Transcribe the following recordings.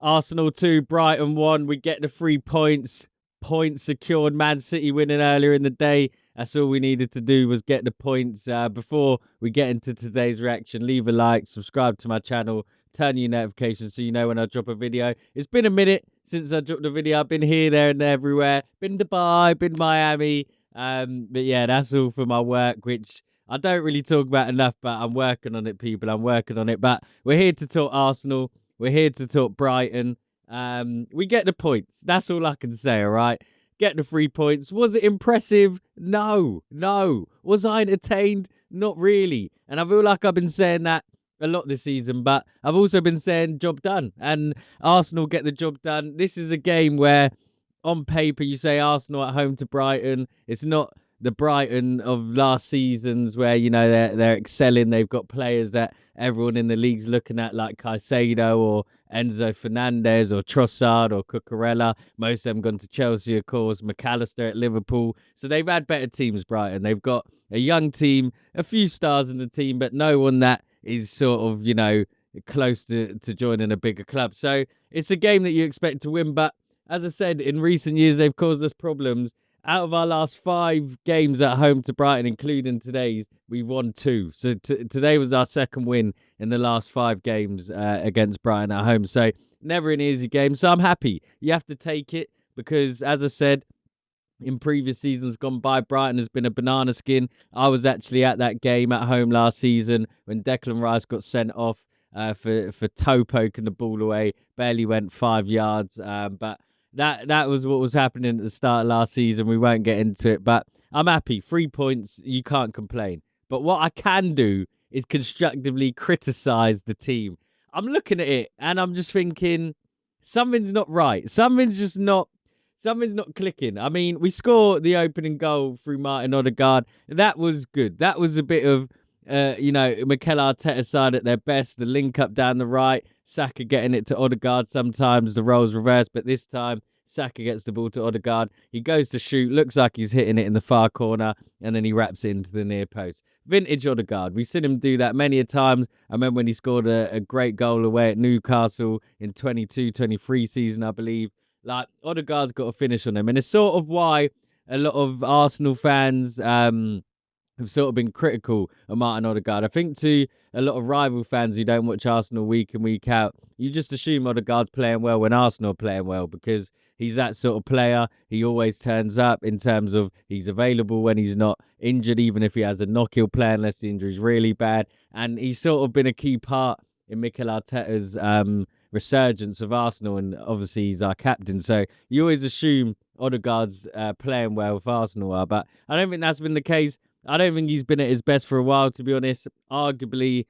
Arsenal 2, Brighton 1. We get the 3 points. Points secured. Man City winning earlier in the day. That's all we needed to do was get the points. Before we get into today's reaction, leave a like, subscribe to my channel, turn your notifications so you know when I drop a video. It's been a minute since I dropped a video. I've been here, there, and everywhere. Been Dubai, been Miami. But yeah, that's all for my work, which I don't really talk about enough, but I'm working on it, people. I'm working on it. But we're here to talk Arsenal. We're here to talk Brighton. We get the points. That's all I can say, all right? Get the 3 points. Was it impressive? No. Was I entertained? Not really. And I feel like I've been saying that a lot this season, but I've also been saying job done. And Arsenal get the job done. This is a game where, on paper, you say Arsenal at home to Brighton. It's not the Brighton of last seasons where, you know, they're excelling. They've got players that everyone in the league's looking at, like Caicedo or Enzo Fernandez or Trossard or Cucurella. Most of them gone to Chelsea, of course. McAllister at Liverpool. So they've had better teams, Brighton. They've got a young team, a few stars in the team, but no one that is sort of, you know, close to joining a bigger club. So it's a game that you expect to win. But as I said, in recent years, they've caused us problems. Out of our last 5 games at home to Brighton, including today's, we won 2. So today was our second win in the last 5 games against Brighton at home. So never an easy game. So I'm happy. You have to take it because, as I said, in previous seasons gone by, Brighton has been a banana skin. I was actually at that game at home last season when Declan Rice got sent off for toe poking the ball away. Barely went 5 yards, but that was what was happening at the start of last season. We won't get into it, but I'm happy. 3 points, you can't complain. But what I can do is constructively criticize the team. I'm looking at it and I'm just thinking something's not right. Something's not clicking. I mean, we score the opening goal through Martin Odegaard. That was good. That was a bit of Mikel Arteta's side at their best. The link up down the right, Saka getting it to Odegaard. Sometimes the roles reverse, but this time Saka gets the ball to Odegaard. He goes to shoot, looks like he's hitting it in the far corner, and then he wraps it into the near post. Vintage Odegaard. We've seen him do that many a times. I remember when he scored a great goal away at Newcastle in 22-23 season, I believe. Like, Odegaard's got a finish on him, and it's sort of why a lot of Arsenal fans have sort of been critical of Martin Odegaard. I think to a lot of rival fans who don't watch Arsenal week in, week out, you just assume Odegaard's playing well when Arsenal are playing well because he's that sort of player. He always turns up in terms of he's available when he's not injured, even if he has a knock, he'll play unless the injury's really bad. And he's sort of been a key part in Mikel Arteta's resurgence of Arsenal, and obviously he's our captain. So you always assume Odegaard's playing well with Arsenal are, but I don't think that's been the case. I don't think he's been at his best for a while, to be honest. Arguably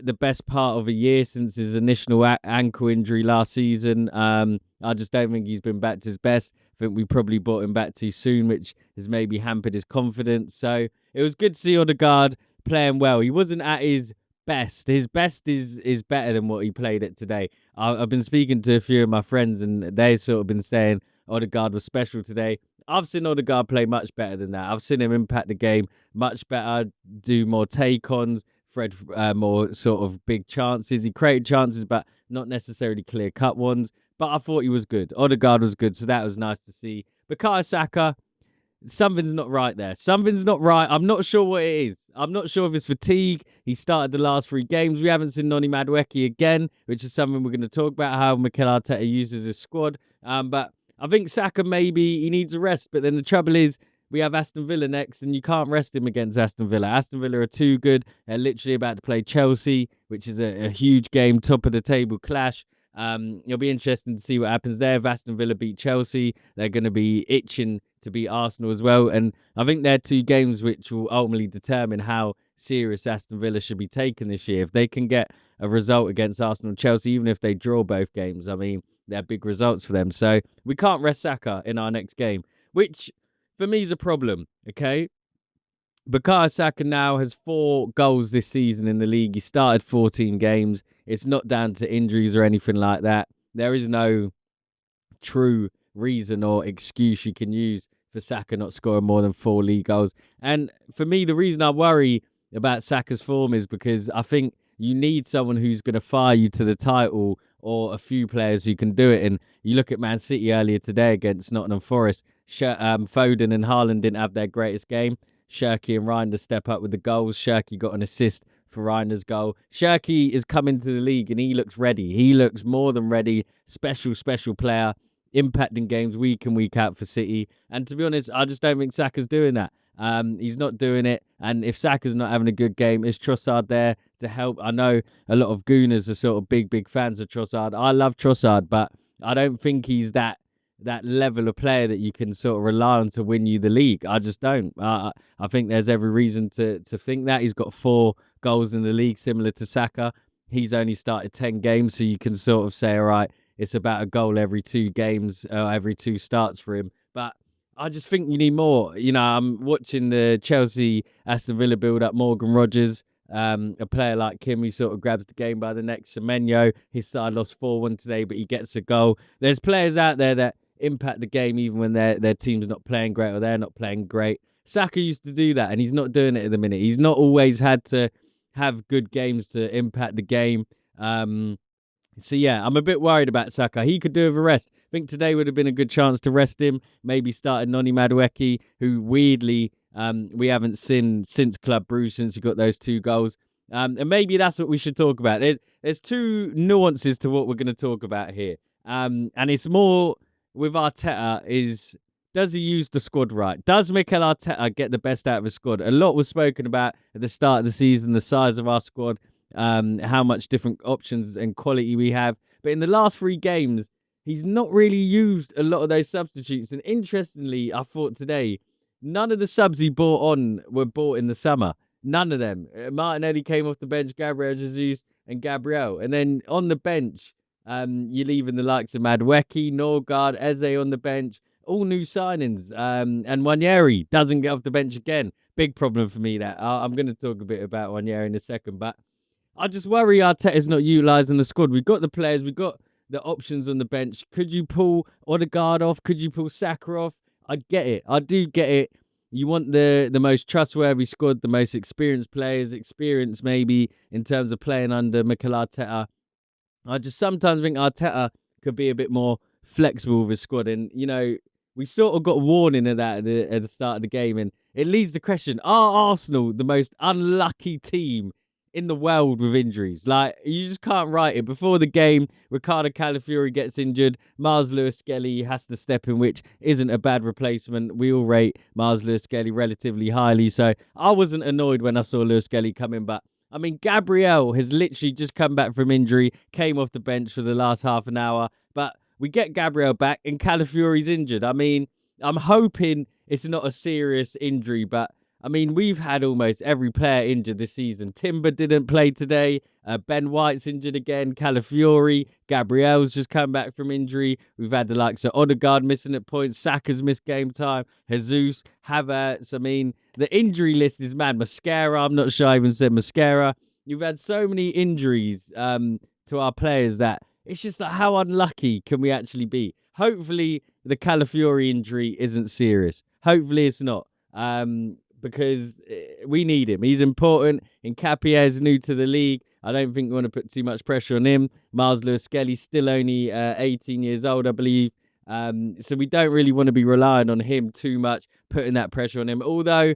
the best part of a year since his initial ankle injury last season. I just don't think he's been back to his best. I think we probably brought him back too soon, which has maybe hampered his confidence. So it was good to see Odegaard playing well. He wasn't at his best. His best is better than what he played at today. I've been speaking to a few of my friends, and they've sort of been saying Odegaard was special today. I've seen Odegaard play much better than that. I've seen him impact the game much better, do more take-ons, Fred more sort of big chances. He created chances, but not necessarily clear-cut ones. But I thought he was good. Odegaard was good, so that was nice to see. Bukayo Saka, something's not right there. Something's not right. I'm not sure what it is. I'm not sure if it's fatigue. He started the last 3 games. We haven't seen Noni Madueke again, which is something we're going to talk about, how Mikel Arteta uses his squad. But I think Saka, maybe he needs a rest. But then the trouble is, we have Aston Villa next, and you can't rest him against Aston Villa. Aston Villa are too good. They're literally about to play Chelsea, which is a huge game, top of the table clash. It'll be interesting to see what happens there. If Aston Villa beat Chelsea, they're going to be itching to beat Arsenal as well. And I think they're 2 games which will ultimately determine how serious Aston Villa should be taken this year. If they can get a result against Arsenal and Chelsea, even if they draw both games, I mean, they're big results for them. So we can't rest Saka in our next game, which for me is a problem, okay? Bukayo Saka now has 4 goals this season in the league. He started 14 games. It's not down to injuries or anything like that. There is no true reason or excuse you can use for Saka not scoring more than 4 league goals. And for me, the reason I worry about Saka's form is because I think you need someone who's going to fire you to the title or a few players who can do it. And you look at Man City earlier today against Nottingham Forest. Foden and Haaland didn't have their greatest game. Shirky and Reinders step up with the goals. Shirky got an assist for Reinders' goal. Shirky is coming to the league and he looks ready. He looks more than ready. Special player, impacting games week in, week out for City. And to be honest, I just don't think Saka's doing that. He's not doing it. And if Saka's not having a good game, is Trossard there to help? I know a lot of Gooners are sort of big fans of Trossard. I love Trossard, but I don't think he's that level of player that you can sort of rely on to win you the league. I just don't. I think there's every reason to think that. He's got 4 goals in the league, similar to Saka. He's only started 10 games, so you can sort of say, all right, it's about a goal every 2 games, every 2 starts for him. But I just think you need more. You know, I'm watching the Chelsea Aston Villa build up. Morgan Rogers, a player like him who sort of grabs the game by the neck. Semenyo, his side lost 4-1 today, but he gets a goal. There's players out there that impact the game even when their team's not playing great or they're not playing great. Saka used to do that, and he's not doing it at the minute. He's not always had to have good games to impact the game. So, yeah, I'm a bit worried about Saka. He could do with a rest. I think today would have been a good chance to rest him. Maybe started Noni Madueke, who weirdly we haven't seen since Club Brugge, since he got those 2 goals. And maybe that's what we should talk about. There's 2 nuances to what we're going to talk about here. And it's more with Arteta is, does he use the squad right? Does Mikel Arteta get the best out of his squad? A lot was spoken about at the start of the season, the size of our squad, how much different options and quality we have. But in the last 3 games, he's not really used a lot of those substitutes. And interestingly, I thought today, none of the subs he bought on were bought in the summer. None of them. Martinelli came off the bench, Gabriel Jesus and Gabriel. And then on the bench, you're leaving the likes of Madueke, Norgard, Eze on the bench, all new signings. And Wanyeri doesn't get off the bench again. Big problem for me that. I'm going to talk a bit about Wanyeri in a second, but I just worry Arteta's not utilising the squad. We've got the players, we've got the options on the bench. Could you pull Odegaard off? Could you pull Saka off? I get it. I do get it. You want the most trustworthy squad, the most experienced players, experience maybe in terms of playing under Mikel Arteta. I just sometimes think Arteta could be a bit more flexible with his squad. And, you know, we sort of got a warning of that at the start of the game. And it leads the question, are Arsenal the most unlucky team in the world with injuries? Like, you just can't write it. Before the game, Ricardo Calafiori gets injured. Miles Lewis-Skelly has to step in, which isn't a bad replacement. We all rate Miles Lewis-Skelly relatively highly. So I wasn't annoyed when I saw Lewis-Skelly come in, but I mean, Gabriel has literally just come back from injury, came off the bench for the last half an hour, but we get Gabriel back and Calafiori's injured. I mean, I'm hoping it's not a serious injury, but I mean, we've had almost every player injured this season. Timber didn't play today. Ben White's injured again. Calafiori. Gabriel's just come back from injury. We've had the likes of Odegaard missing at points. Saka's missed game time. Jesus, Havertz. I mean, the injury list is mad. Mascara. I'm not sure I even said Mascara. You've had so many injuries to our players that it's just like, how unlucky can we actually be? Hopefully, the Calafiori injury isn't serious. Hopefully, it's not. Because we need him. He's important. Nkapie is new to the league. I don't think we want to put too much pressure on him. Miles Lewis-Skelly's still only 18 years old, I believe. So we don't really want to be relying on him too much, putting that pressure on him. Although,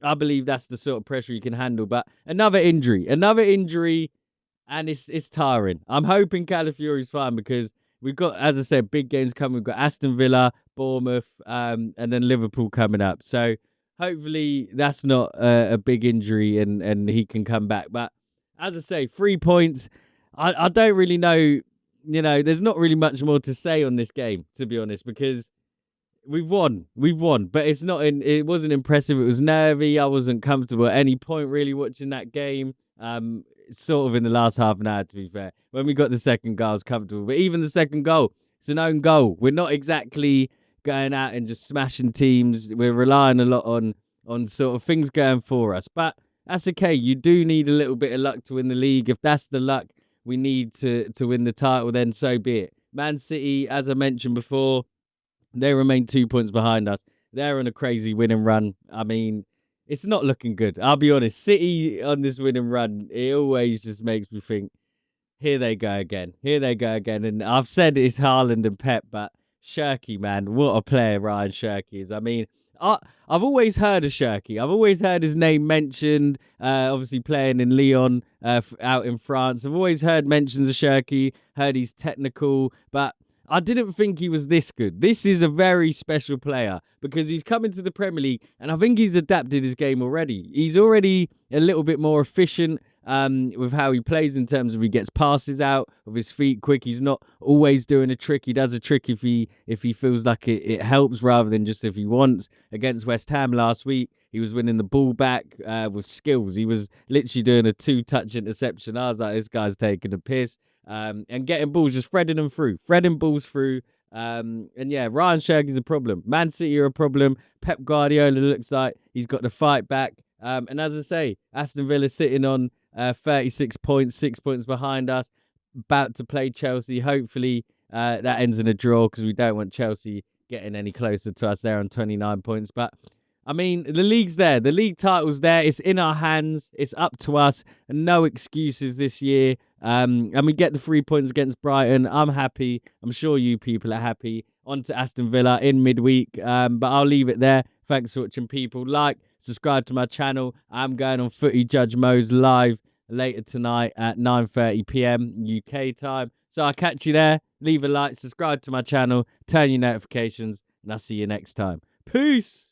I believe that's the sort of pressure you can handle. But another injury, and it's tiring. I'm hoping Calafiori's fine because we've got, as I said, big games coming. We've got Aston Villa, Bournemouth, and then Liverpool coming up. So hopefully that's not a big injury and he can come back. But as I say, 3 points. I don't really know. You know, there's not really much more to say on this game, to be honest, because we've won. But it's not it wasn't impressive. It was nervy. I wasn't comfortable at any point really watching that game. Sort of in the last half an hour, to be fair. When we got the second goal, I was comfortable. But even the second goal, it's an own goal. We're not exactly going out and just smashing teams. We're relying a lot on sort of things going for us. But that's okay. You do need a little bit of luck to win the league. If that's the luck we need to win the title, then so be it. Man City, as I mentioned before, they remain 2 points behind us. They're on a crazy winning run. I mean, it's not looking good. I'll be honest. City on this winning run, it always just makes me think, Here they go again. Here they go again. And I've said it's Haaland and Pep, but Shirky, man, what a player Ryan Shirky is. I mean, I've always heard of Shirky. I've always heard his name mentioned. Obviously playing in Lyon, out in France. I've always heard mentions of Shirky. Heard he's technical, but I didn't think he was this good. This is a very special player because he's come into the Premier League, and I think he's adapted his game already. He's already a little bit more efficient with how he plays in terms of he gets passes out of his feet quick. He's not always doing a trick. He does a trick if he feels like it helps rather than just if he wants. Against West Ham last week, he was winning the ball back with skills. He was literally doing a 2-touch interception. I was like, this guy's taking a piss. And getting balls, just threading balls through. And yeah, Ryan Shirky's a problem. Man City are a problem. Pep Guardiola looks like he's got the fight back. And as I say, Aston Villa sitting on 36 points, 6 points behind us, about to play Chelsea. Hopefully that ends in a draw because we don't want Chelsea getting any closer to us. There on 29 points. But I mean, the league's there. The league title's there. It's in our hands. It's up to us. And no excuses this year. And we get the 3 points against Brighton. I'm happy. I'm sure you people are happy. On to Aston Villa in midweek. But I'll leave it there. Thanks for watching, people. Like, subscribe to my channel. I'm going on Footy Judge Mo's live later tonight at 9:30 p.m. UK time. So I'll catch you there. Leave a like, subscribe to my channel, turn your notifications, and I'll see you next time. Peace!